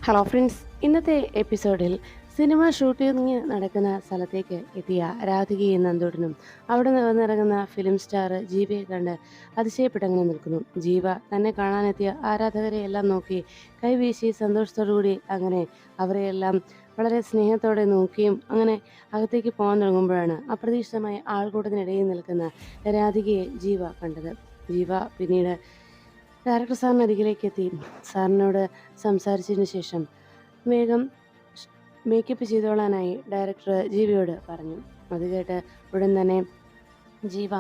Hello friends, ഇന്നത്തെ എപ്പിസോഡിൽ cinema shooting നടക്കുന്ന സ്ഥലത്തേക്ക് എത്തിയ രാധികയും നന്ദൂട്ടനും അവിടെ നിന്ന് വന്നിറങ്ങുന്ന ഫിലിം സ്റ്റാർ ജീവയെ കണ്ട് അതിശയപ്പെട്ടങ്ങനെ നിൽക്കുന്നു. ജീവ തന്നെ കാണാനെത്തിയ ആരാധകരെ എല്ലാം നോക്കി കൈവീശി സന്തോഷത്തോടുകൂടി അങ്ങനെ അവരെയെല്ലാം വളരെ സ്നേഹത്തോടെ നോക്കിയും അങ്ങനെ അകത്തേക്ക് പോകാൻ തുടങ്ങുമ്പോഴാണ് അപ്രതീക്ഷിതമായി ആൾക്കൂട്ടത്തിനിടയിൽ നിൽക്കുന്ന രാധികയെ ജീവ കണ്ടത്. ജീവ പിന്നീട് ഡയറക്ടർ സാറിന് അരികിലേക്ക് എത്തി സാറിനോട് സംസാരിച്ചതിന് ശേഷം വേഗം മേക്കപ്പ് ചെയ്തോളാനായി ഡയറക്ടർ ജീവയോട് പറഞ്ഞു. അത് കേട്ട് ഉടൻ തന്നെ ജീവ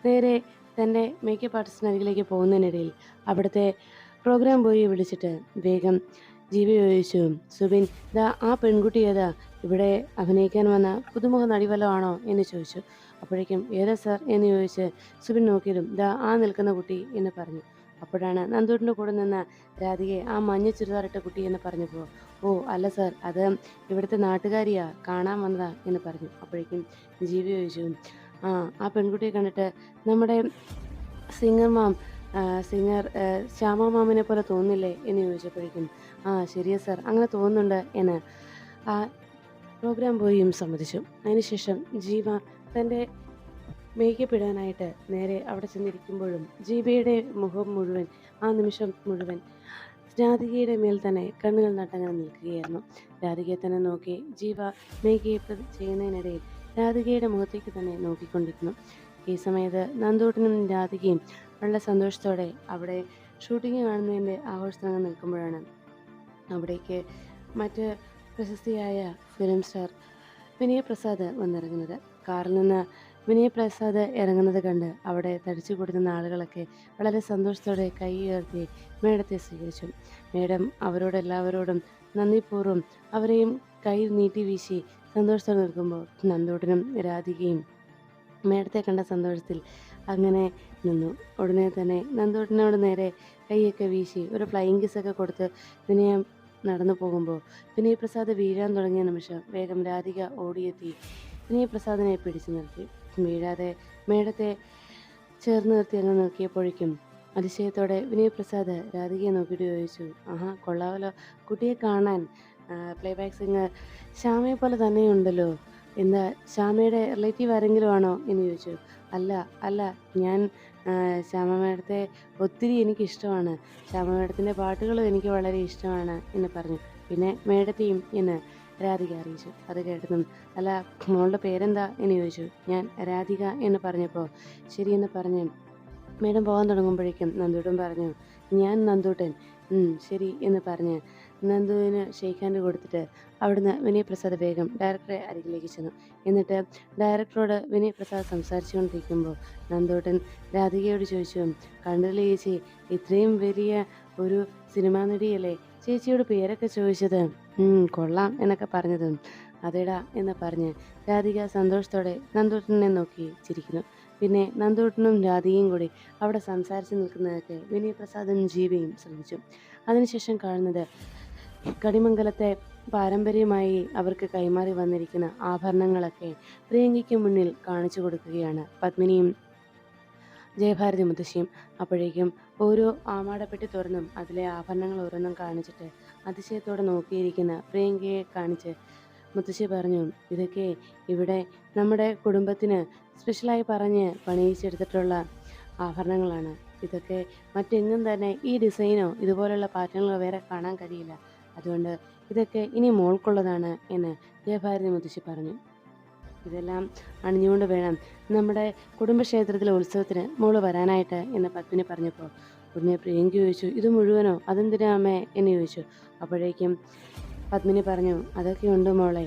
നേരെ തൻ്റെ മേക്കപ്പ് ആർട്ടിസ്റ്റിന് അരികിലേക്ക് പോകുന്നതിനിടയിൽ അവിടുത്തെ പ്രോഗ്രാം ബോയി വിളിച്ചിട്ട് വേഗം ജീവ ചോദിച്ചു, സുബിൻ, ദാ ആ പെൺകുട്ടി ഏതാ, ഇവിടെ അഭിനയിക്കാൻ വന്ന പുതുമുഖ നടി വല്ലതും ആണോ എന്ന് ചോദിച്ചു. അപ്പോഴേക്കും ഏതാ സാർ എന്ന് ചോദിച്ച് സുബിൻ നോക്കിയതും ദാ ആ നിൽക്കുന്ന കുട്ടി എന്ന് പറഞ്ഞു. അപ്പോഴാണ് നന്ദൂട്ടിൻ്റെ കൂടെ നിന്ന രാധികയെ ആ മഞ്ഞ ചുരിദാറിട്ട കുട്ടി എന്ന് പറഞ്ഞപ്പോൾ, ഓ അല്ല സാർ, അത് ഇവിടുത്തെ നാട്ടുകാരിയാ, കാണാൻ വന്നതാ എന്ന് പറഞ്ഞു. അപ്പോഴേക്കും ജീവി ചോദിച്ചു, ആ ആ പെൺകുട്ടിയെ കണ്ടിട്ട് നമ്മുടെ സിംഗർ മാം സിംഗർ ശ്യാമ മാമിനെ പോലെ തോന്നില്ലേ എന്ന് ചോദിച്ചപ്പോഴേക്കും, ആ ശരിയാ സാർ, അങ്ങനെ തോന്നുന്നുണ്ട് എന്ന് ആ പ്രോഗ്രാം ബോയിയും സമ്മതിച്ചു. അതിനുശേഷം ജീവ തൻ്റെ മേക്കപ്പ് ഇടാനായിട്ട് നേരെ അവിടെ ചെന്നിരിക്കുമ്പോഴും ജീവയുടെ മുഖം മുഴുവൻ ആ നിമിഷം മുഴുവൻ രാധികയുടെ മേൽ തന്നെ കണ്ണുകൾ നട്ടങ്ങനെ നിൽക്കുകയായിരുന്നു. രാധികയെ തന്നെ നോക്കി ജീവ മേക്കപ്പ് ചെയ്യുന്നതിനിടയിൽ രാധികയുടെ മുഖത്തേക്ക് തന്നെ നോക്കിക്കൊണ്ടിരുന്നു. ഈ സമയത്ത് നന്ദൂട്ടനും രാധികയും വളരെ സന്തോഷത്തോടെ അവിടെ ഷൂട്ടിംഗ് കാണുന്നതിൻ്റെ ആഘോഷത്തിനങ്ങ് നിൽക്കുമ്പോഴാണ് അവിടേക്ക് മറ്റ് പ്രശസ്തിയായ ഫിലിം സ്റ്റാർ വിനയ് പ്രസാദ് വന്നിറങ്ങുന്നത്. കാറിൽ നിന്ന് വിനയ് പ്രസാദ് ഇറങ്ങുന്നത് കണ്ട് അവിടെ തടിച്ചു കൊടുക്കുന്ന ആളുകളൊക്കെ വളരെ സന്തോഷത്തോടെ കൈ ഉയർത്തി മേഡത്തെ സ്വീകരിച്ചു. മേഡം അവരോടെല്ലാവരോടും നന്ദിപൂർവ്വം അവരെയും കൈ നീട്ടി വീശി സന്തോഷത്തോടെ നിൽക്കുമ്പോൾ നന്ദൂട്ടനും രാധികയും മേഡത്തെ കണ്ട സന്തോഷത്തിൽ അങ്ങനെ നിന്നു. ഉടനെ തന്നെ നന്ദൂട്ടനോട് നേരെ കൈയൊക്കെ വീശി ഒരു ഫ്ലൈയിങ് കിസ്സൊക്കെ കൊടുത്ത് വിനയം നടന്നു പോകുമ്പോൾ വിനയ് പ്രസാദ് വീഴാൻ തുടങ്ങിയ നിമിഷം വേഗം രാധിക ഓടിയെത്തി വിനയ് പ്രസാദിനെ പിടിച്ചു നിർത്തി. വീഴാതെ മേഡത്തെ ചേർന്ന് നിർത്തി അങ്ങ് നോക്കിയപ്പോഴേക്കും അതിശയത്തോടെ വിനയ് പ്രസാദ് രാധികയെ നോക്കിയിട്ട് ചോദിച്ചു, ആഹാ കൊള്ളാവല്ലോ, കുട്ടിയെ കാണാൻ പ്ലേബാക്ക് സിംഗർ ശ്യാമയെ പോലെ തന്നെയുണ്ടല്ലോ, എന്താ ശ്യാമയുടെ റിലേറ്റീവ് ആരെങ്കിലും ആണോ എന്ന് ചോദിച്ചു. അല്ല അല്ല, ഞാൻ ശ്യാമ മേഡത്തെ ഒത്തിരി എനിക്കിഷ്ടമാണ്, ശ്യാമ മേഡത്തിൻ്റെ പാട്ടുകളും എനിക്ക് വളരെ ഇഷ്ടമാണ് എന്ന് പറഞ്ഞു. പിന്നെ മേഡത്തെയും എന്ന് രാധിക അറിയിച്ചു. അത് കേട്ടതും, അല്ല മോളുടെ പേരെന്താ എന്ന് ചോദിച്ചു. ഞാൻ രാധിക എന്ന് പറഞ്ഞപ്പോൾ ശരിയെന്ന് പറഞ്ഞ് മേഡം പോകാൻ തുടങ്ങുമ്പോഴേക്കും നന്ദൂട്ടൻ പറഞ്ഞു, ഞാൻ നന്ദൂട്ടൻ, ശരി എന്ന് പറഞ്ഞ് നന്ദുവിന് ഷെയ്ക്ക് ഹാൻഡ് കൊടുത്തിട്ട് അവിടുന്ന് വിനയ് പ്രസാദ് വേഗം ഡയറക്ടറെ അരികിലേക്ക് ചെന്നു. എന്നിട്ട് ഡയറക്ടറോട് വിനയ് പ്രസാദ് സംസാരിച്ചുകൊണ്ടിരിക്കുമ്പോൾ നന്ദൂട്ടൻ രാധികയോട് ചോദിച്ചു, കണ്ടില്ലേ ചേച്ചി, ഇത്രയും വലിയ ഒരു സിനിമാ നടിയല്ലേ, ചേച്ചിയോട് പേരൊക്കെ ചോദിച്ചത്, കൊള്ളാം എന്നൊക്കെ പറഞ്ഞതും അതേടാ എന്ന് പറഞ്ഞ് രാധിക സന്തോഷത്തോടെ നന്ദൂട്ടനെ നോക്കി ചിരിക്കുന്നു. പിന്നെ നന്ദൂട്ടനും രാധികയും കൂടി അവിടെ സംസാരിച്ച് നിൽക്കുന്നതൊക്കെ വിനയ് പ്രസാദും ജീവയും ശ്രദ്ധിച്ചു. അതിനുശേഷം കാണുന്നത് കടിമംഗലത്തെ പാരമ്പര്യമായി അവർക്ക് കൈമാറി വന്നിരിക്കുന്ന ആഭരണങ്ങളൊക്കെ പ്രിയങ്കയ്ക്ക് മുന്നിൽ കാണിച്ചു കൊടുക്കുകയാണ് പത്മിനിയും ജയഭാരതി മുത്തശ്ശിയും. അപ്പോഴേക്കും ഓരോ ആമാടപ്പെട്ടി തുറന്നും അതിലെ ആഭരണങ്ങൾ ഓരോന്നും കാണിച്ചിട്ട് അതിശയത്തോടെ നോക്കിയിരിക്കുന്ന പ്രിയങ്കയെ കാണിച്ച് മുത്തശ്ശി പറഞ്ഞു, ഇതൊക്കെ ഇവിടെ നമ്മുടെ കുടുംബത്തിന് സ്പെഷ്യലായി പറഞ്ഞ് പണിയിച്ചെടുത്തിട്ടുള്ള ആഭരണങ്ങളാണ്. ഇതൊക്കെ മറ്റെങ്ങും തന്നെ ഈ ഡിസൈനോ ഇതുപോലുള്ള പാറ്റേണുകളോ വേറെ കാണാൻ കഴിയില്ല. അതുകൊണ്ട് ഇതൊക്കെ ഇനി മോൾക്കുള്ളതാണ് എന്ന് ജയഭാരതി മുത്തശ്ശി പറഞ്ഞു. ഇതെല്ലാം അണിഞ്ഞുകൊണ്ട് വേണം നമ്മുടെ കുടുംബക്ഷേത്രത്തിലെ ഉത്സവത്തിന് മോള് വരാനായിട്ട് എന്ന് പത്മിനി പറഞ്ഞപ്പോൾ ഉടനെ പ്രിയങ്ക ചോദിച്ചു, ഇത് മുഴുവനോ, അതെന്തിനാ അമ്മേ എന്ന് ചോദിച്ചു. അപ്പോഴേക്കും പത്മിനി പറഞ്ഞു, അതൊക്കെ ഉണ്ട് മോളെ,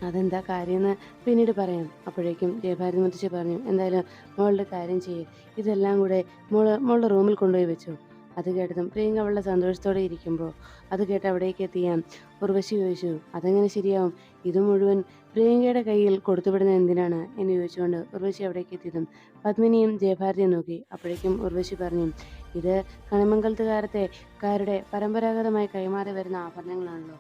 അതെന്താ കാര്യമെന്ന് പിന്നീട് പറയാം. അപ്പോഴേക്കും ജയഭാരതി മുത്തശ്ശി പറഞ്ഞു, എന്തായാലും മോളുടെ കാര്യം ചെയ്യ്, ഇതെല്ലാം കൂടെ മോളുടെ റൂമിൽ കൊണ്ടുപോയി വെച്ചു. അത് കേട്ടതും പ്രിയങ്ക അവളുടെ സന്തോഷത്തോടെ ഇരിക്കുമ്പോൾ അത് കേട്ട് അവിടേക്ക് എത്തിയ ഉർവശി ചോദിച്ചു, അതെങ്ങനെ ശരിയാവും, ഇത് മുഴുവൻ പ്രിയങ്കയുടെ കയ്യിൽ കൊടുത്തുവിടുന്നത് എന്തിനാണ് എന്ന് ചോദിച്ചുകൊണ്ട് ഉർവശി അവിടേക്ക് എത്തിയതും പത്മിനിയും ജയഭാരതിയെ നോക്കി. അപ്പോഴേക്കും ഉർവശി പറഞ്ഞു, ഇത് കണിമംഗലത്തുകാരുടെ പരമ്പരാഗതമായി കൈമാറി വരുന്ന ആഭരണങ്ങളാണല്ലോ,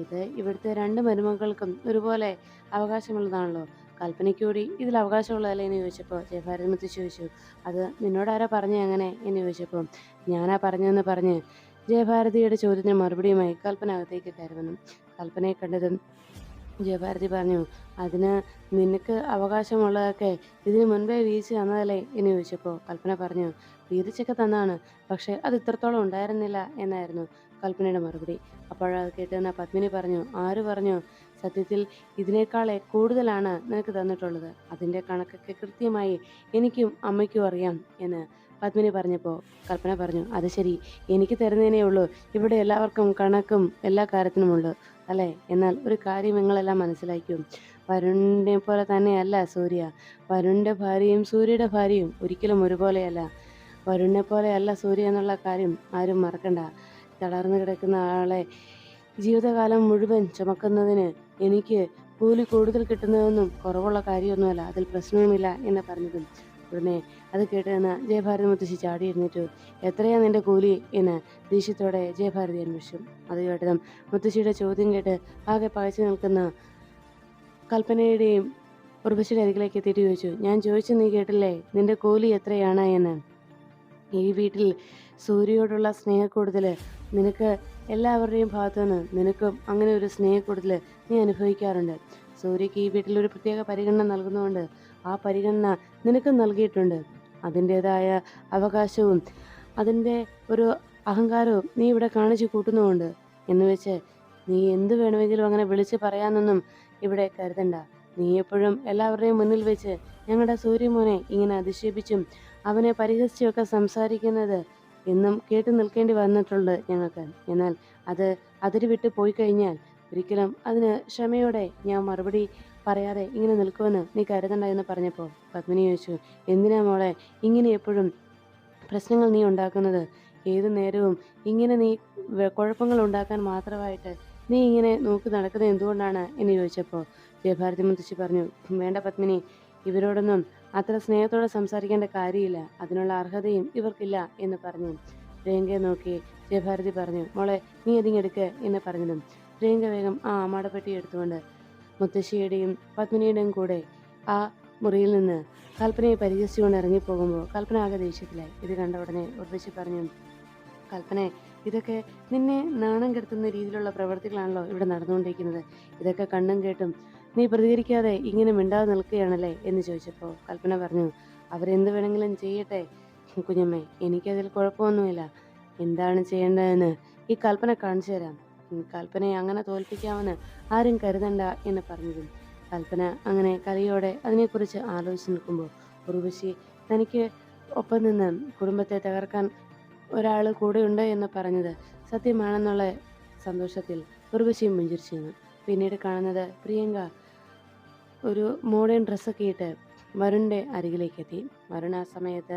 ഇത് ഇവിടുത്തെ രണ്ട് മരുമക്കൾക്കും ഒരുപോലെ അവകാശമുള്ളതാണല്ലോ, കൽപ്പനയ്ക്ക് കൂടി ഇതിൽ അവകാശമുള്ളതല്ലേ എന്ന് ചോദിച്ചപ്പോൾ ജയഭാരതി മുത്തശ്ശി ചോദിച്ചു, അത് നിന്നോടാരാ പറഞ്ഞേ അങ്ങനെ എന്ന് ചോദിച്ചപ്പോൾ ഞാനാ പറഞ്ഞതെന്ന് പറഞ്ഞ് ജയഭാരതിയുടെ ചോദ്യത്തിന് മറുപടിയുമായി കൽപ്പന അകത്തേക്ക് കയറി വന്നു. കൽപ്പനയെ കണ്ടതും ജയഭാരതി പറഞ്ഞു, അതിന് നിനക്ക് അവകാശമുള്ളതൊക്കെ ഇതിനു മുൻപേ വീതിച്ചു തന്നതല്ലേ എന്ന് ചോദിച്ചപ്പോൾ കൽപ്പന പറഞ്ഞു, വീതിച്ചൊക്കെ തന്നാണ്, പക്ഷെ അത് ഇത്രത്തോളം ഉണ്ടായിരുന്നില്ല എന്നായിരുന്നു കൽപ്പനയുടെ മറുപടി. അപ്പോഴത് കേട്ടുന്ന പത്മിനി പറഞ്ഞു, ആര് പറഞ്ഞു? സത്യത്തിൽ ഇതിനേക്കാളെ കൂടുതലാണ് നിനക്ക് തന്നിട്ടുള്ളത്. അതിൻ്റെ കണക്കൊക്കെ കൃത്യമായി എനിക്കും അമ്മയ്ക്കും അറിയാം എന്ന് പത്മിനി പറഞ്ഞപ്പോൾ കൽപ്പന പറഞ്ഞു, അത് ശരി, എനിക്ക് തരുന്നതിനേ ഉള്ളൂ, ഇവിടെ എല്ലാവർക്കും കണക്കും എല്ലാ കാര്യത്തിനുമുള്ളൂ അല്ലേ? എന്നാൽ ഒരു കാര്യം നിങ്ങളെല്ലാം മനസ്സിലാക്കും, വരുണിനെ പോലെ തന്നെയല്ല സൂര്യ. വരുണിൻ്റെ ഭാര്യയും സൂര്യയുടെ ഭാര്യയും ഒരിക്കലും ഒരുപോലെയല്ല. വരുണിനെ പോലെയല്ല സൂര്യ എന്നുള്ള കാര്യം ആരും മറക്കണ്ട. തളർന്നു കിടക്കുന്ന ആളെ ജീവിതകാലം മുഴുവൻ ചുമക്കുന്നതിന് എനിക്ക് കൂലി കൂടുതൽ കിട്ടുന്നതൊന്നും കുറവുള്ള കാര്യമൊന്നുമല്ല, അതിൽ പ്രശ്നവുമില്ല എന്ന് പറഞ്ഞതും ഉടനെ അത് കേട്ടുനിന്ന് ജയഭാരതി മുത്തശ്ശി ചാടി എഴുന്നേറ്റു. എത്രയാ നിന്റെ കൂലി എന്ന് ദേഷ്യത്തോടെ ജയഭാരതി അന്വേഷിച്ചു. അത് കേട്ടതും മുത്തശ്ശിയുടെ ചോദ്യം കേട്ട് ആകെ പകച്ചു നിൽക്കുന്ന കൽപ്പനയുടെയും ഉർവശിയുടെ അരികിലേക്ക് എത്തിയിട്ട് ചോദിച്ചു, ഞാൻ ചോദിച്ചു നീ കേട്ടില്ലേ, നിന്റെ കൂലി എത്രയാണ് എന്ന്? ഈ വീട്ടിൽ സൂര്യയോടുള്ള സ്നേഹക്കൂടുതൽ നിനക്ക് എല്ലാവരുടെയും ഭാഗത്തുനിന്ന് നിനക്കും അങ്ങനെ ഒരു സ്നേഹക്കൂടുതൽ നീ അനുഭവിക്കാറുണ്ട്. സൂര്യക്ക് ഈ വീട്ടിൽ ഒരു പ്രത്യേക പരിഗണന നൽകുന്നതുകൊണ്ട് ആ പരിഗണന നിനക്കും നൽകിയിട്ടുണ്ട്. അതിൻ്റെതായ അവകാശവും അതിൻ്റെ ഒരു അഹങ്കാരവും നീ ഇവിടെ കാണിച്ചു കൂട്ടുന്നുമുണ്ട് എന്ന് വെച്ച് നീ എന്ത് വേണമെങ്കിലും അങ്ങനെ വിളിച്ച് പറയാനൊന്നും ഇവിടെ കരുതണ്ട. നീ എപ്പോഴും എല്ലാവരുടെയും മുന്നിൽ വെച്ച് ഞങ്ങളുടെ സൂര്യമോനെ ഇങ്ങനെ അധിക്ഷേപിച്ചും അവനെ പരിഹസിച്ചുമൊക്കെ സംസാരിക്കുന്നത് എന്നും കേട്ടു നിൽക്കേണ്ടി വന്നിട്ടുണ്ട് ഞങ്ങൾക്ക്. എന്നാൽ അത് അതിര് വിട്ട് പോയി കഴിഞ്ഞാൽ ഒരിക്കലും അതിന് ക്ഷമയോടെ ഞാൻ മറുപടി പറയാതെ ഇങ്ങനെ നിൽക്കുമെന്ന് നീ കരുതണ്ട എന്ന് പറഞ്ഞപ്പോൾ പത്മിനി ചോദിച്ചു, എന്തിനാ മോളെ ഇങ്ങനെ എപ്പോഴും പ്രശ്നങ്ങൾ നീ ഉണ്ടാക്കുന്നത്? ഏതു നേരവും ഇങ്ങനെ നീ കുഴപ്പങ്ങൾ ഉണ്ടാക്കാൻ മാത്രമായിട്ട് നീ ഇങ്ങനെ നോക്കി നടക്കുന്നത് എന്തുകൊണ്ടാണ് എന്ന് ചോദിച്ചപ്പോൾ ജയഭാരതി മുത്തശ്ശി പറഞ്ഞു, വേണ്ട പത്മിനി, ഇവരോടൊന്നും അത്ര സ്നേഹത്തോടെ സംസാരിക്കേണ്ട കാര്യമില്ല, അതിനുള്ള അർഹതയും ഇവർക്കില്ല എന്ന് പറഞ്ഞു. പ്രിയങ്കയെ നോക്കി ജയഭാരതി പറഞ്ഞു, മോളെ നീ അതിങ്ങെടുക്ക് എന്ന് പറഞ്ഞതും പ്രിയങ്ക വേഗം ആ അമ്മാടപ്പെട്ടി എടുത്തുകൊണ്ട് മുത്തശ്ശിയുടെയും പത്മിനിയുടെയും കൂടെ ആ മുറിയിൽ നിന്ന് കൽപ്പനയെ പരിഹസിച്ചുകൊണ്ട് ഇറങ്ങിപ്പോകുമ്പോൾ കൽപ്പന ആകെ ദേഷ്യത്തിലായി. ഇത് കണ്ട ഉടനെ ഉർവശി പറഞ്ഞു, കൽപ്പനെ, ഇതൊക്കെ നിന്നെ നാണം കെടുത്തുന്ന രീതിയിലുള്ള പ്രവൃത്തികളാണല്ലോ ഇവിടെ നടന്നുകൊണ്ടിരിക്കുന്നത്. ഇതൊക്കെ കണ്ണും കേട്ടും നീ പ്രതികരിക്കാതെ ഇങ്ങനെ മിണ്ടാതെ നിൽക്കുകയാണല്ലേ എന്ന് ചോദിച്ചപ്പോൾ കൽപ്പന പറഞ്ഞു, അവരെന്ത് വേണമെങ്കിലും ചെയ്യട്ടെ കുഞ്ഞമ്മേ, എനിക്കതിൽ കുഴപ്പമൊന്നുമില്ല. എന്താണ് ചെയ്യേണ്ടതെന്ന് ഈ കൽപ്പന കാണിച്ചു തരാം. കൽപ്പനയെ അങ്ങനെ തോൽപ്പിക്കാമെന്ന് ആരും കരുതണ്ട എന്ന് പറഞ്ഞതും കൽപ്പന അങ്ങനെ കലിയോടെ അതിനെക്കുറിച്ച് ആലോചിച്ച് നിൽക്കുമ്പോൾ ഉർവശി തനിക്ക് ഒപ്പം നിന്ന് കുടുംബത്തെ തകർക്കാൻ ഒരാൾ കൂടെയുണ്ട് എന്ന് പറഞ്ഞത് സത്യമാണെന്നുള്ള സന്തോഷത്തിൽ ഉർവശിയും പുഞ്ചിരിച്ചു നിന്നു. പിന്നീട് കാണുന്നത് പ്രിയങ്ക ഒരു മോഡേൺ ഡ്രസ്സൊക്കെ ഇട്ട് വരുണിൻ്റെ അരികിലേക്ക് എത്തി. വരുൺ ആ സമയത്ത്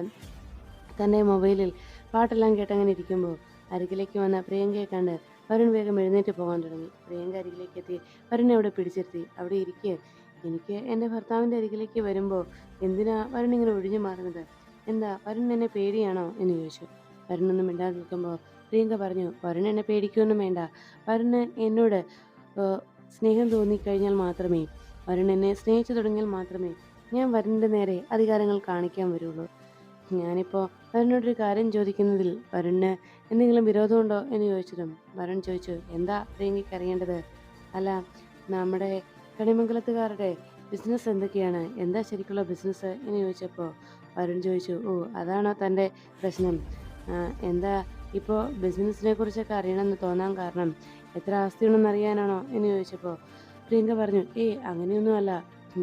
തൻ്റെ മൊബൈലിൽ പാട്ടെല്ലാം കേട്ടങ്ങനെ ഇരിക്കുമ്പോൾ അരികിലേക്ക് വന്ന പ്രിയങ്കയെ കണ്ട് വരുൺ വേഗം എഴുന്നേറ്റ് പോകാൻ തുടങ്ങി. പ്രിയങ്ക അരികിലേക്ക് എത്തി വരുണിനെ അവിടെ പിടിച്ചിരുത്തി. അവിടെ ഇരിക്കുക, എനിക്ക് എൻ്റെ ഭർത്താവിൻ്റെ അരികിലേക്ക് വരുമ്പോൾ എന്തിനാ വരുൺ ഇങ്ങനെ ഒഴിഞ്ഞു മാറുന്നത്? എന്താ വരുൺ എന്നെ പേടിയാണോ എന്ന് ചോദിച്ചു. വരുണൊന്നും മിണ്ടാതെ നിൽക്കുമ്പോൾ പ്രിയങ്ക പറഞ്ഞു, വരുൺ എന്നെ പേടിക്കൊന്നും വേണ്ട. വരുണ് എന്നോട് സ്നേഹം തോന്നിക്കഴിഞ്ഞാൽ മാത്രമേ, വരുൺ എന്നെ സ്നേഹിച്ചു തുടങ്ങിയാൽ മാത്രമേ ഞാൻ വരുണിൻ്റെ നേരെ അധികാരങ്ങൾ കാണിക്കാൻ വരുള്ളൂ. ഞാനിപ്പോൾ വരുണിനോടൊരു കാര്യം ചോദിക്കുന്നതിൽ വരുണിന് എന്തെങ്കിലും വിരോധമുണ്ടോ എന്ന് ചോദിച്ചതും വരുൺ ചോദിച്ചു, എന്താ പ്രിയങ്കയ്ക്ക് അറിയേണ്ടത്? അല്ല, നമ്മുടെ കണിമംഗലത്തുകാരുടെ ബിസിനസ് എന്തൊക്കെയാണ്, എന്താ ശരിക്കുള്ള ബിസിനസ് എന്ന് ചോദിച്ചപ്പോൾ വരുൺ ചോദിച്ചു, ഓ അതാണോ തൻ്റെ പ്രശ്നം? എന്താ ഇപ്പോൾ ബിസിനസ്സിനെ കുറിച്ചൊക്കെ അറിയണമെന്ന് തോന്നാൻ കാരണം എത്ര ആസ്തിയുണ്ടെന്ന് അറിയാനാണോ എന്ന് ചോദിച്ചപ്പോൾ പ്രിയങ്ക പറഞ്ഞു, അങ്ങനെയൊന്നുമല്ല,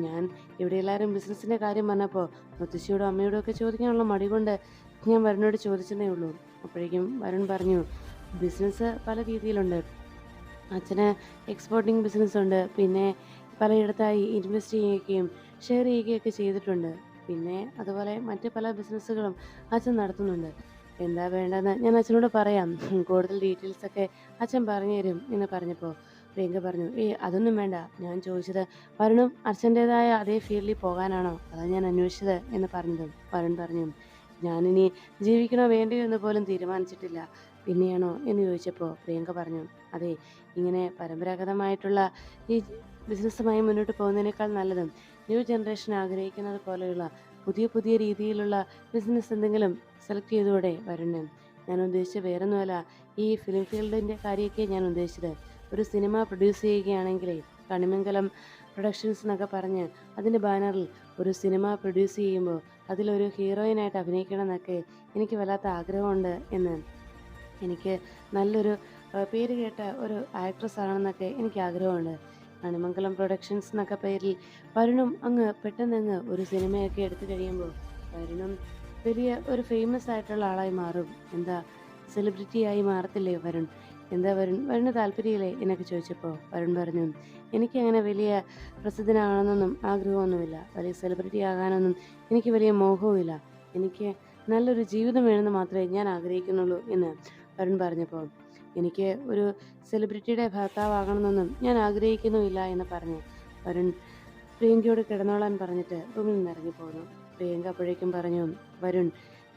ഞാൻ ഇവിടെ എല്ലാവരും ബിസിനസ്സിൻ്റെ കാര്യം പറഞ്ഞപ്പോൾ മുത്തശ്ശിയോടും അമ്മയോടും ഒക്കെ ചോദിക്കാനുള്ള മടി കൊണ്ട് ഞാൻ വരുണിനോട് ചോദിച്ചതേ ഉള്ളൂ. അപ്പോഴേക്കും വരുൺ പറഞ്ഞു, ബിസിനസ് പല രീതിയിലുണ്ട്. അച്ഛന് എക്സ്പോർട്ടിങ് ബിസിനസ് ഉണ്ട്, പിന്നെ പലയിടത്തായി ഇൻവെസ്റ്റ് ചെയ്യുകയും ഷെയർ ചെയ്യുകയൊക്കെ ചെയ്തിട്ടുണ്ട്. പിന്നെ അതുപോലെ മറ്റ് പല ബിസിനസ്സുകളും അച്ഛൻ നടത്തുന്നുണ്ട്. എന്താ വേണ്ടതെന്ന് ഞാൻ അച്ഛനോട് പറയാം, കൂടുതൽ ഡീറ്റെയിൽസൊക്കെ അച്ഛൻ പറഞ്ഞു തരും എന്ന് പറഞ്ഞപ്പോൾ പ്രിയങ്ക പറഞ്ഞു, അതൊന്നും വേണ്ട, ഞാൻ ചോദിച്ചത് വരുണും അച്ഛൻ്റെതായ അതേ ഫീൽഡിൽ പോകാനാണോ, അതാണ് ഞാൻ അന്വേഷിച്ചത് എന്ന് പറഞ്ഞത്. വരുൺ പറഞ്ഞു, ഞാനിനി ജീവിക്കണോ വേണ്ടയോ എന്ന് പോലും തീരുമാനിച്ചിട്ടില്ല, പിന്നെയാണോ എന്ന് ചോദിച്ചപ്പോൾ പ്രിയങ്ക പറഞ്ഞു, അതെ, ഇങ്ങനെ പരമ്പരാഗതമായിട്ടുള്ള ഈ ബിസിനസ്സുമായി മുന്നോട്ട് പോകുന്നതിനേക്കാൾ നല്ലതും ന്യൂ ജനറേഷൻ ആഗ്രഹിക്കുന്നത് പോലെയുള്ള പുതിയ പുതിയ രീതിയിലുള്ള ബിസിനസ് എന്തെങ്കിലും സെലക്ട് ചെയ്തോടെ വരുണ്. ഞാൻ ഉദ്ദേശിച്ചത് വേറൊന്നുമല്ല, ഈ ഫിലിം ഫീൽഡിൻ്റെ കാര്യമൊക്കെ ഞാൻ ഉദ്ദേശിച്ചത്. ഒരു സിനിമ പ്രൊഡ്യൂസ് ചെയ്യുകയാണെങ്കിലേ കണിമംഗലം പ്രൊഡക്ഷൻസ് എന്നൊക്കെ പറഞ്ഞ് അതിൻ്റെ ബാനറിൽ ഒരു സിനിമ പ്രൊഡ്യൂസ് ചെയ്യുമ്പോൾ അതിലൊരു ഹീറോയിനായിട്ട് അഭിനയിക്കണം എന്നൊക്കെ എനിക്ക് വല്ലാത്ത ആഗ്രഹമുണ്ട് എന്ന്. എനിക്ക് നല്ലൊരു പേര് കേട്ട ഒരു ആക്ട്രസ് ആകണമെന്നൊക്കെ എനിക്ക് ആഗ്രഹമുണ്ട്. മണിമംഗലം പ്രൊഡക്ഷൻസ് എന്നൊക്കെ പേരിൽ വരുണും അങ്ങ് പെട്ടെന്നങ്ങ് ഒരു സിനിമയൊക്കെ എടുത്തു കഴിയുമ്പോൾ വരുണും വലിയ ഒരു ഫേമസ് ആയിട്ടുള്ള ആളായി മാറും. എന്താ, സെലിബ്രിറ്റിയായി മാറത്തില്ലേ വരുൺ? എന്താ വരുണ് താല്പര്യമില്ലേ എന്നൊക്കെ ചോദിച്ചപ്പോൾ വരുൺ പറഞ്ഞു, എനിക്കങ്ങനെ വലിയ പ്രസിദ്ധനാകണമെന്നൊന്നും ആഗ്രഹമൊന്നുമില്ല. വലിയ സെലിബ്രിറ്റി ആകാനൊന്നും എനിക്ക് വലിയ മോഹവുമില്ല. എനിക്ക് നല്ലൊരു ജീവിതം വേണമെന്ന് മാത്രമേ ഞാൻ ആഗ്രഹിക്കുന്നുള്ളൂ എന്ന് വരുൺ പറഞ്ഞപ്പോൾ, എനിക്ക് ഒരു സെലിബ്രിറ്റിയുടെ ഭർത്താവാകണമെന്നൊന്നും ഞാൻ ആഗ്രഹിക്കുന്നുമില്ല എന്ന് പറഞ്ഞ് വരുൺ പ്രിയങ്കയോട് കിടന്നോളാൻ പറഞ്ഞിട്ട് റൂമിൽ നിന്ന് ഇറങ്ങിപ്പോന്നു. പ്രിയങ്ക അപ്പോഴേക്കും പറഞ്ഞു, വരുൺ,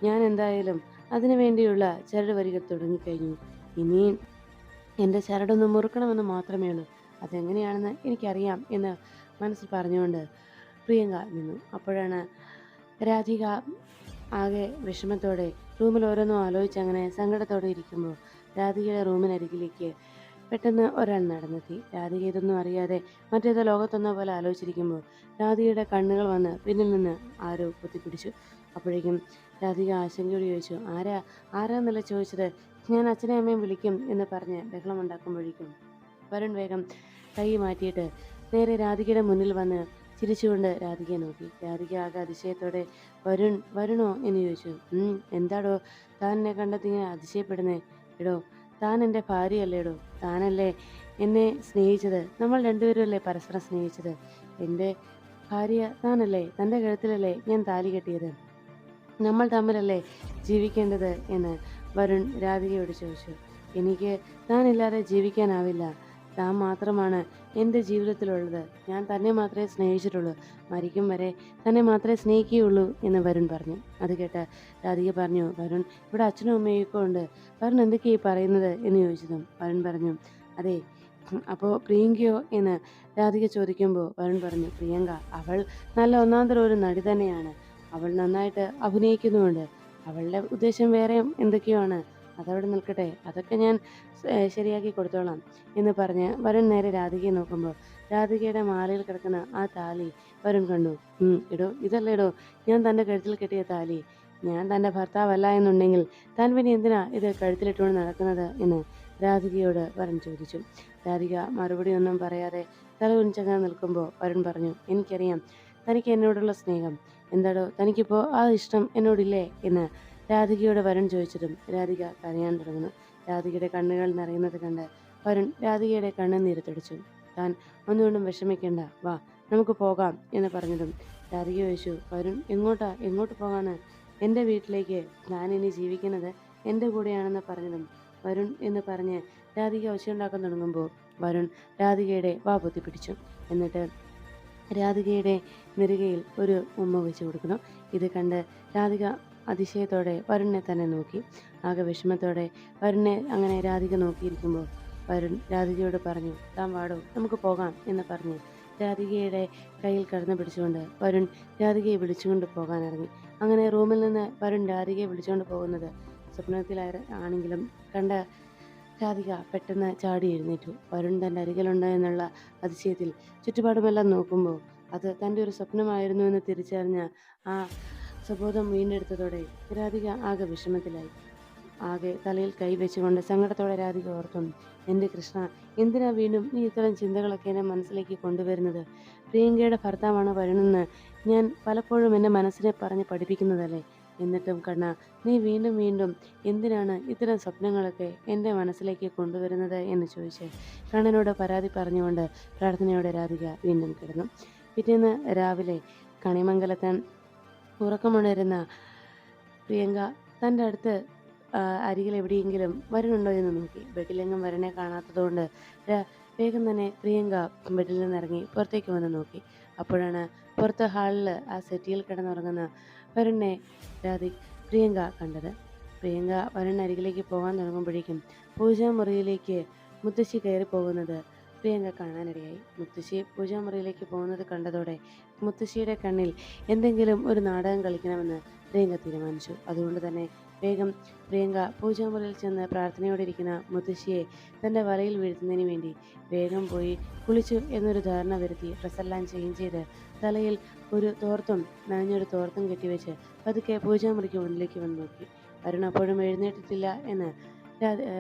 ഞാൻ എന്തായാലും അതിനു വേണ്ടിയുള്ള ചരട് വരികൾ തുടങ്ങിക്കഴിഞ്ഞു. ഇനി എൻ്റെ ചരടൊന്ന് മുറുക്കണമെന്ന് മാത്രമേ ഉള്ളൂ. അതെങ്ങനെയാണെന്ന് എനിക്കറിയാം എന്ന് മനസ്സിൽ പറഞ്ഞുകൊണ്ട് പ്രിയങ്ക നിന്നു. അപ്പോഴാണ് രാധിക ആകെ വിഷമത്തോടെ റൂമിൽ ഓരോന്നും ആലോചിച്ച് അങ്ങനെ സങ്കടത്തോടെ ഇരിക്കുമ്പോൾ രാധികയുടെ റൂമിനരികിലേക്ക് പെട്ടെന്ന് ഒരാൾ നടന്നെത്തി. രാധിക ഇതൊന്നും അറിയാതെ മറ്റേതോ ലോകത്തൊന്നോ പോലെ ആലോചിച്ചിരിക്കുമ്പോൾ രാധികയുടെ കണ്ണുകൾ വന്ന് പിന്നിൽ നിന്ന് ആരോ കുത്തിപ്പിടിച്ചു. അപ്പോഴേക്കും രാധിക ആശങ്കയോട് ചോദിച്ചു, ആരാന്നല്ല ചോദിച്ചത്? ഞാൻ അച്ഛനെയും അമ്മയും വിളിക്കും എന്ന് പറഞ്ഞ് ബഹളമുണ്ടാക്കുമ്പോഴേക്കും വരുൺ വേഗം കൈ മാറ്റിയിട്ട് നേരെ രാധികയുടെ മുന്നിൽ വന്ന് ചിരിച്ചുകൊണ്ട് രാധികയെ നോക്കി. രാധിക ആകെ അതിശയത്തോടെ വരുണോ എന്ന് ചോദിച്ചു. എന്താടോ താൻ എന്നെ കണ്ടെത്തി ഇങ്ങനെ അതിശയപ്പെടുന്നേ? എടോ, താൻ എൻ്റെ ഭാര്യയല്ലേടോ? താനല്ലേ എന്നെ സ്നേഹിച്ചത്? നമ്മൾ രണ്ടുപേരും അല്ലേ പരസ്പരം സ്നേഹിച്ചത്? എൻ്റെ ഭാര്യ താനല്ലേ? തൻ്റെ കഴുത്തിലല്ലേ ഞാൻ താലി കെട്ടിയത്? നമ്മൾ തമ്മിലല്ലേ ജീവിക്കേണ്ടത് എന്ന് വരുൺ രാധികയോട് ചോദിച്ചു. എനിക്ക് താനില്ലാതെ ജീവിക്കാനാവില്ല. താൻ മാത്രമാണ് എൻ്റെ ജീവിതത്തിലുള്ളത്. ഞാൻ തന്നെ മാത്രമേ സ്നേഹിച്ചിട്ടുള്ളൂ. മരിക്കും വരെ തന്നെ മാത്രമേ സ്നേഹിക്കുകയുള്ളൂ എന്ന് വരുൺ പറഞ്ഞു. അത് കേട്ട രാധിക പറഞ്ഞു, വരുൺ, ഇവിടെ അച്ഛനും അമ്മയൊക്കെ ഉണ്ട്. വരുൺ എന്തൊക്കെയായി പറയുന്നത് എന്ന് ചോദിച്ചതും വരുൺ പറഞ്ഞു, അതെ, അപ്പോൾ പ്രിയങ്കയോ എന്ന് രാധിക ചോദിക്കുമ്പോൾ വരുൺ പറഞ്ഞു, പ്രിയങ്ക അവൾ നല്ല ഒന്നാന്തരം ഒരു നടി തന്നെയാണ്. അവൾ നന്നായിട്ട് അഭിനയിക്കുന്നുമുണ്ട്. അവളുടെ ഉദ്ദേശം വേറെ എന്തൊക്കെയാണ്, അതവിടെ നിൽക്കട്ടെ, അതൊക്കെ ഞാൻ ശരിയാക്കി കൊടുത്തോളാം എന്ന് പറഞ്ഞ് വരുൺ നേരെ രാധികയെ നോക്കുമ്പോൾ രാധികയുടെ മാലയിൽ കിടക്കുന്ന ആ താലി വരുൺ കണ്ടു. എടോ, ഇതല്ലേടോ ഞാൻ തൻ്റെ കഴുത്തിൽ കെട്ടിയ താലി. ഞാൻ തൻ്റെ ഭർത്താവല്ല എന്നുണ്ടെങ്കിൽ താൻ പിന്നെ എന്തിനാ ഇത് കഴുത്തിലിട്ടുകൊണ്ട് നടക്കുന്നത് എന്ന് രാധികയോട് വരുൺ ചോദിച്ചു. രാധിക മറുപടി ഒന്നും പറയാതെ തല കുനിച്ചങ്ങനെ നിൽക്കുമ്പോൾ വരുൺ പറഞ്ഞു, എനിക്കറിയാം തനിക്ക് എന്നോടുള്ള സ്നേഹം. എന്താടോ, തനിക്കിപ്പോൾ ആ ഇഷ്ടം എന്നോടില്ലേ എന്ന് രാധികയോട് വരുൺ ചോദിച്ചതും രാധിക കരയാൻ തുടങ്ങുന്നു. രാധികയുടെ കണ്ണുകൾ നിറയുന്നത് കണ്ട് വരുൺ രാധികയുടെ കണ്ണുനീര് തുടച്ചു. താൻ ഒന്നുകൊണ്ടും വിഷമിക്കേണ്ട, വാ നമുക്ക് പോകാം എന്ന് പറഞ്ഞതും രാധിക ചോദിച്ചു, വരുൺ എങ്ങോട്ട് പോകാന്ന്? എൻ്റെ വീട്ടിലേക്ക്. താൻ ഇനി ജീവിക്കുന്നത് എൻ്റെ കൂടെയാണെന്ന് പറഞ്ഞതും വരുൺ എന്ന് പറഞ്ഞ് രാധിക ഒച്ചയുണ്ടാക്കാൻ തുടങ്ങുമ്പോൾ വരുൺ രാധികയുടെ വാ പൊത്തിപ്പിടിച്ചു. എന്നിട്ട് രാധികയുടെ നെറുകയിൽ ഒരു ഉമ്മ വെച്ച് കൊടുക്കുന്നു. ഇത് കണ്ട് രാധിക അതിശയത്തോടെ വരുണിനെ തന്നെ നോക്കി. ആകെ വിഷമത്തോടെ വരുണിനെ അങ്ങനെ രാധിക നോക്കിയിരിക്കുമ്പോൾ വരുൺ രാധികയോട് പറഞ്ഞു, താൻ വാടോ, നമുക്ക് പോകാം എന്ന് പറഞ്ഞ് രാധികയുടെ കയ്യിൽ കടന്നു പിടിച്ചുകൊണ്ട് വരുൺ രാധികയെ വിളിച്ചുകൊണ്ട് പോകാനിറങ്ങി. അങ്ങനെ റൂമിൽ നിന്ന് വരുൺ രാധികയെ വിളിച്ചുകൊണ്ട് പോകുന്നത് സ്വപ്നത്തിലാണെങ്കിലും കണ്ട രാധിക പെട്ടെന്ന് ചാടി എഴുന്നേറ്റു. വരുൺ തൻ്റെ അരികിലുണ്ട് എന്നുള്ള അതിശയത്തിൽ ചുറ്റുപാടുമെല്ലാം നോക്കുമ്പോൾ അത് തൻ്റെ ഒരു സ്വപ്നമായിരുന്നു എന്ന് തിരിച്ചറിഞ്ഞ ആ സ്വബോധം വീണ്ടെടുത്തതോടെ രാധിക ആകെ വിഷമത്തിലായി. ആകെ തലയിൽ കൈവച്ചുകൊണ്ട് സങ്കടത്തോടെ രാധിക ഓർത്തു, എൻ്റെ കൃഷ്ണ, എന്തിനാ വീണ്ടും നീ ഇത്തരം ചിന്തകളൊക്കെ എൻ്റെ മനസ്സിലേക്ക് കൊണ്ടുവരുന്നത്? പ്രിയങ്കയുടെ ഭർത്താവാണ് വരുണെന്ന് ഞാൻ പലപ്പോഴും എൻ്റെ മനസ്സിനെ പറഞ്ഞ് പഠിപ്പിക്കുന്നതല്ലേ? എന്നിട്ടും കണ്ണ, നീ വീണ്ടും വീണ്ടും എന്തിനാണ് ഇത്തരം സ്വപ്നങ്ങളൊക്കെ എൻ്റെ മനസ്സിലേക്ക് കൊണ്ടുവരുന്നത് എന്ന് ചോദിച്ച് കണ്ണനോട് പരാതി പറഞ്ഞുകൊണ്ട് പ്രാർത്ഥനയോടെ രാധിക വീണ്ടും കിടന്നു. പിറ്റേന്ന് രാവിലെ കണിമംഗലത്ത് ഉറക്കമുണരുന്ന പ്രിയങ്ക തൻ്റെ അടുത്ത് അരികിൽ എവിടെയെങ്കിലും വരുന്നുണ്ടോ എന്ന് നോക്കി. ബെഡിലെങ്ങും വരനെ കാണാത്തതുകൊണ്ട് വേഗം തന്നെ പ്രിയങ്ക ബെഡിൽ നിന്നിറങ്ങി പുറത്തേക്ക് വന്ന് നോക്കി. അപ്പോഴാണ് പുറത്ത് ഹാളിൽ ആ സെറ്റിയിൽ കിടന്നുറങ്ങുന്ന വരുണിനെ പ്രിയങ്ക കണ്ടത്. പ്രിയങ്ക വരുണിനരികിലേക്ക് പോകാൻ തുടങ്ങുമ്പോഴേക്കും പൂജാമുറിയിലേക്ക് മുത്തശ്ശി കയറി പോകുന്നത് പ്രിയങ്ക കാണാനിടയായി. മുത്തശ്ശി പൂജാമുറിയിലേക്ക് പോകുന്നത് കണ്ടതോടെ മുത്തശ്ശിയുടെ കണ്ണിൽ എന്തെങ്കിലും ഒരു നാടകം കളിക്കണമെന്ന് പ്രിയങ്ക തീരുമാനിച്ചു. അതുകൊണ്ട് തന്നെ വേഗം പ്രിയങ്ക പൂജാമുറിയിൽ ചെന്ന് പ്രാർത്ഥനയോടെ ഇരിക്കുന്ന മുത്തശ്ശിയെ തൻ്റെ വലയിൽ വീഴ്ത്തുന്നതിന് വേണ്ടി വേഗം പോയി കുളിച്ചു എന്നൊരു ധാരണ വരുത്തി ഡ്രസ്സെല്ലാം ചേഞ്ച് ചെയ്ത് തലയിൽ ഒരു തോർത്തും നനഞ്ഞൊരു തോർത്തും കെട്ടിവെച്ച് പതുക്കെ പൂജാമുറിക്ക് ഉള്ളിലേക്ക് വന്ന് നോക്കി. വരുൺ അപ്പോഴും എഴുന്നേറ്റിട്ടില്ല എന്ന്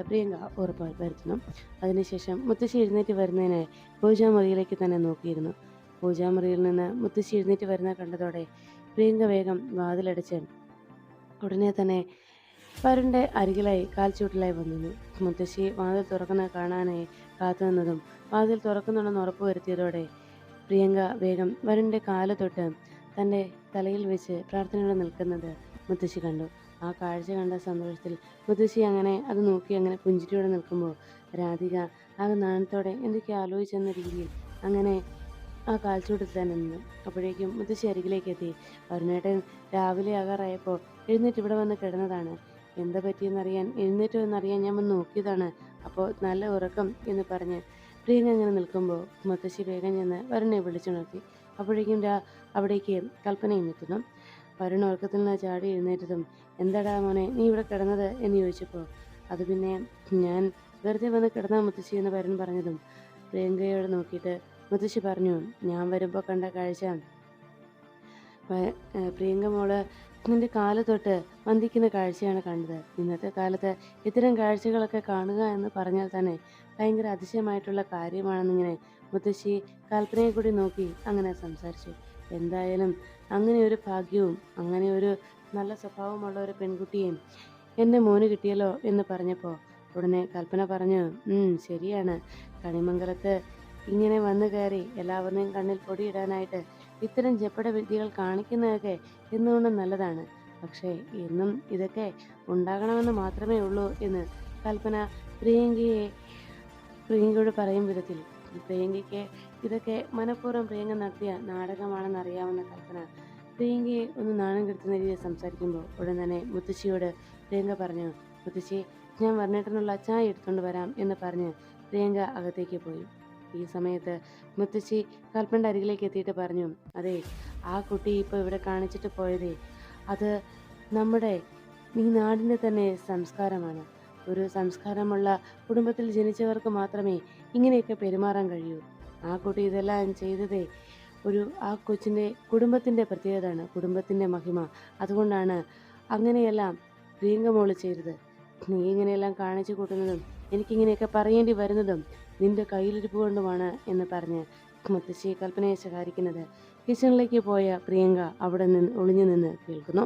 പ്രിയങ്ക ഉറപ്പ് വരുത്തുന്നു. അതിനുശേഷം മുത്തശ്ശി എഴുന്നേറ്റ് വരുന്നതിനായി പൂജാമുറിയിലേക്ക് തന്നെ നോക്കിയിരുന്നു. പൂജാമുറിയിൽ നിന്ന് മുത്തശ്ശി എഴുന്നേറ്റ് വരുന്ന കണ്ടതോടെ പ്രിയങ്ക വേഗം വാതിലടച്ച് ഉടനെ തന്നെ വരുണിൻ്റെ അരികിലായി കാൽച്ചൂട്ടിലായി വന്നിരുന്നു. മുത്തശ്ശി വാതിൽ തുറക്കുന്ന കാണാനായി കാത്തുനിന്നതും വാതിൽ തുറക്കുന്നുണ്ടെന്ന് ഉറപ്പ് വരുത്തിയതോടെ പ്രിയങ്ക വേഗം വരുണിൻ്റെ കാല് തൊട്ട് തൻ്റെ തലയിൽ വെച്ച് പ്രാർത്ഥനയോടെ നിൽക്കുന്നത് മുത്തശ്ശി കണ്ടു. ആ കാഴ്ച കണ്ട സന്തോഷത്തിൽ മുത്തശ്ശി അങ്ങനെ അത് നോക്കി അങ്ങനെ പുഞ്ചിരിയോടെ നിൽക്കുമ്പോൾ രാധിക ആകെ നാണത്തോടെ എന്തൊക്കെ ആലോചിച്ചെന്ന രീതിയിൽ അങ്ങനെ ആ കാൽച്ചൂട്ടിൽ തന്നെ നിന്നു. അപ്പോഴേക്കും മുത്തശ്ശി അരികിലേക്ക് എത്തി. വരുണേട്ടൻ രാവിലെ ആകാറായപ്പോൾ എഴുന്നേറ്റ് ഇവിടെ വന്ന് കിടന്നതാണ്. എന്താ പറ്റിയെന്നറിയാൻ എഴുന്നേറ്റോ എന്നറിയാൻ ഞാൻ വന്ന് നോക്കിയതാണ്. അപ്പോൾ നല്ല ഉറക്കം എന്ന് പറഞ്ഞ് പ്രിയങ്ക അങ്ങനെ നിൽക്കുമ്പോൾ മുത്തശ്ശി വേഗം ചെന്ന് വരുണെ വിളിച്ചുണർത്തി. അപ്പോഴേക്കും അവിടേക്ക് കൽപ്പനയും എത്തുന്നു. വരുൺ ഉറക്കത്തിൽ നിന്ന് ചാടി എഴുന്നേറ്റതും എന്താടാ മോനെ നീ ഇവിടെ കിടന്നത് എന്ന് ചോദിച്ചപ്പോൾ അത് പിന്നെ ഞാൻ വെറുതെ വന്ന് കിടന്ന മുത്തശ്ശി എന്ന് വരുൺ പറഞ്ഞതും പ്രിയങ്കയോട് നോക്കിയിട്ട് മുത്തശ്ശി പറഞ്ഞു, ഞാൻ വരുമ്പോൾ കണ്ട കാഴ്ച പ്രിയങ്ക മോള് നിന്റെ കാല് തൊട്ട് വന്ദിക്കുന്ന കാഴ്ചയാണ് കണ്ടത്. ഇന്നത്തെ കാലത്ത് ഇത്തരം കാഴ്ചകളൊക്കെ കാണുക എന്ന് പറഞ്ഞാൽ തന്നെ ഭയങ്കര അതിശയമായിട്ടുള്ള കാര്യമാണെന്നിങ്ങനെ മുത്തശ്ശി കൽപ്പനയെ കൂടി നോക്കി അങ്ങനെ സംസാരിച്ചു. എന്തായാലും അങ്ങനെ ഒരു ഭാഗ്യവും അങ്ങനെ ഒരു നല്ല സ്വഭാവമുള്ള ഒരു പെൺകുട്ടിയെയും എൻ്റെ മോന് കിട്ടിയല്ലോ എന്ന് പറഞ്ഞപ്പോൾ ഉടനെ കൽപ്പന പറഞ്ഞു, ശരിയാണ്, കണിമംഗലത്ത് ഇങ്ങനെ വന്നു കയറി എല്ലാവരുടെയും കണ്ണിൽ പൊടിയിടാനായിട്ട് ഇത്തരം ജപ്പട വിദ്യകൾ കാണിക്കുന്നതൊക്കെ എന്നുകൊണ്ടും നല്ലതാണ്. പക്ഷേ എന്നും ഇതൊക്കെ ഉണ്ടാകണമെന്ന് മാത്രമേ ഉള്ളൂ എന്ന് കൽപ്പന പ്രിയങ്കയോട് പറയും വിധത്തിൽ പ്രിയങ്കയ്ക്ക് ഇതൊക്കെ മനഃപൂർവ്വം പ്രിയങ്ക നടത്തിയ നാടകമാണെന്ന് അറിയാവുന്ന കൽപ്പന പ്രിയങ്കയെ ഒന്ന് നാണം കെടുത്തുന്ന രീതിയിൽ സംസാരിക്കുമ്പോൾ ഉടൻ തന്നെ മുത്തശ്ശിയോട് പ്രിയങ്ക പറഞ്ഞു, മുത്തശ്ശി ഞാൻ വരുണേട്ടനുള്ള ചായ എടുത്തുകൊണ്ട് വരാം എന്ന് പറഞ്ഞ് പ്രിയങ്ക അകത്തേക്ക് പോയി. ഈ സമയത്ത് മുത്തശ്ശി കൽപ്പനയുടെ അരികിലേക്ക് എത്തിയിട്ട് പറഞ്ഞു, അതെ ആ കുട്ടി ഇപ്പോൾ ഇവിടെ കാണിച്ചിട്ട് പോയതേ അത് നമ്മുടെ ഈ നാടിൻ്റെ തന്നെ സംസ്കാരമാണ്. ഒരു സംസ്കാരമുള്ള കുടുംബത്തിൽ ജനിച്ചവർക്ക് മാത്രമേ ഇങ്ങനെയൊക്കെ പെരുമാറാൻ കഴിയൂ. ആ കുട്ടി ഇതെല്ലാം ചെയ്തതേ ആ കൊച്ചിൻ്റെ കുടുംബത്തിൻ്റെ പ്രത്യേകതയാണ്, കുടുംബത്തിൻ്റെ മഹിമ. അതുകൊണ്ടാണ് അങ്ങനെയെല്ലാം പ്രിയങ്ക മോള് ചെയ്തത്. നീ ഇങ്ങനെയെല്ലാം കാണിച്ചു കൂട്ടുന്നതും എനിക്കിങ്ങനെയൊക്കെ പറയേണ്ടി വരുന്നതും നിന്റെ കയ്യിലിരിപ്പ് കൊണ്ടുമാണ് എന്ന് പറഞ്ഞ് മുത്തശ്ശി കൽപ്പനയെ ശകാരിക്കുന്നത് കിച്ചണിലേക്ക് പോയ പ്രിയങ്ക അവിടെ നിന്ന് ഒളിഞ്ഞു നിന്ന് കേൾക്കുന്നു.